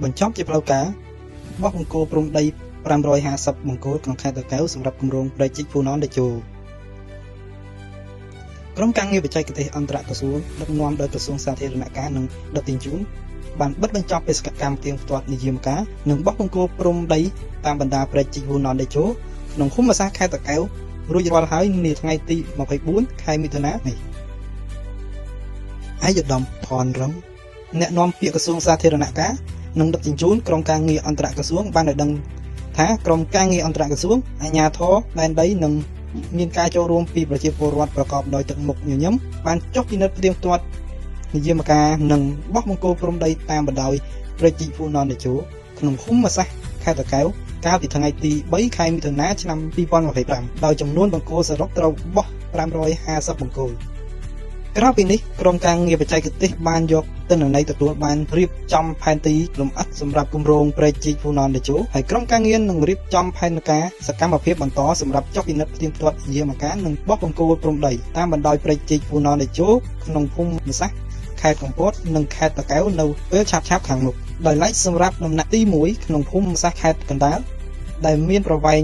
បញ្ចប់ជាផ្លូវការបោះបង្គោលព្រំដី550បង្គោលក្នុងខេត្តតាកែវសម្រាប់គម្រោងប្រជិកភូណនតេជោក្រុមការងារបច្ចេកទេសអន្តរក្រសួងដឹកនាំដោយក្រសួងសាធារណការនិងដឹកជញ្ជូនបានបិទបញ្ចប់បេសកកម្មទៀងផ្ទាត់និយាមការនិងបោះបង្គោលព្រំដីតាមបណ្ដាប្រជិកភូណនតេជោក្នុងភូមិសាស្ត្រខេត្តតាកែវរួចរាល់ហើយនាថ្ងៃទី24ខែមិថុនានេះឯកឧត្តមផនរងអ្នកនាំពាក្យក្រសួងសាធារណការនិងដឹកជញ្ជូនក្រុមការងារអន្តរក្រសួងបានឲ្យដឹងថាក្រុមការងារអន្តរក្រសួងអាជ្ញាធរដែនដីនិងមានការចូលរួមពីប្រជាពលរដ្ឋប្រកបដោយទឹកមុខញញឹមបានចុះពិនិត្យផ្ទៀងផ្ទាត់និយាមការនិងបោះបង្គោលព្រំដីតាមបណ្ដោយប្រជិកភូណនតេជោក្នុងភូមិសាស្ត្រខេត្តតាកែវកាលពីថ្ងៃទី3ខែមិថុនាឆ្នាំ2025ដោយចំនួនបង្គោលសរុបត្រូវបោះ550បង្គោលក្រៅពីនេះក្រុមការងារបច្ចេកទេសបានយកទិន្នន័យទទួលបានរៀបចំផែនទីលម្អិតសម្រាប់គម្រោងប្រជិកភូណនតេជោហើយក្រុមការងារនឹងរៀបចំផែនការសកម្មភាពបន្តសម្រាប់ចុះពិនិត្យផ្ទៀងផ្ទាត់និយាមការនិងបោះបង្គោលព្រំដីតាមបណ្ដោយប្រជិកភូណនតេជោក្នុងភូមិសាស្ត្រខេត្តកំពតនិងខេត្តតាកែវនៅពេលឆាប់ៗខាងមុខដោយឡែកសម្រាប់ដំណាក់ទី1ក្នុងភូមិសាស្ត្រខេត្តកណ្ដាលដែលមានប្រវែង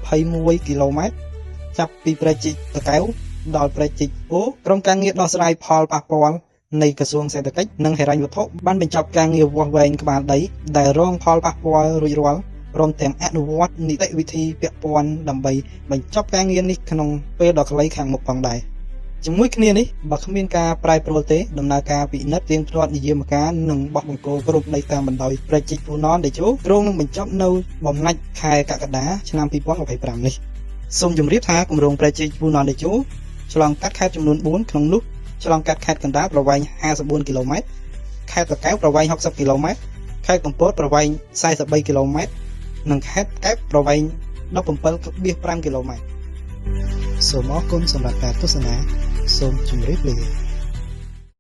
21គីឡូម៉ែត្រចាប់ពីប្រជិកតាកែវដល់ប្រជិកអូក្រុមការងារដោះស្រាយផលប៉ះពាល់នៃក្រសួងសេដ្ឋកិច្ចនិងហិរញ្ញវត្ថុបានបញ្ចប់ការងារវាស់វែងក្បាលដីដែលរងផលប៉ះពាល់រួចរាល់ព្រមទាំងអនុវត្តនីតិវិធីពាក់ព័ន្ធដើម្បីបញ្ចប់ការងារនេះក្នុងពេលដ៏ខ្លីខាងមុខផងដែរជាមួយគ្នានេះបើគ្មានការប្រែប្រួលទេដំណើរការពិនិត្យទៀងទាត់និយាមការនិងបោះបង្គោលព្រំដីតាមបណ្ដោយប្រជិកភូណនតេជោគ្រោងនឹងបញ្ចប់នៅបំណាច់ខែកក្កដាឆ្នាំ2025នេះសូមជម្រាបថាគម្រោងប្រជិកភូណនតេជោឆ្លងកាត់ខេត្តចំនួន4ក្នុងនោះឆ្លងកាត់ខេត្តកណ្ដាលប្រវែង54គីឡូម៉ែត្រខេត្តតាកែវប្រវែង60គីឡូម៉ែត្រខេត្តកំពតប្រវែង43គីឡូម៉ែត្រនិងខេត្តកែបប្រវែង17.5គីឡូម៉ែត្រសូមអរគុណសម្រាប់ការទស្សនាសូមជម្រាបលា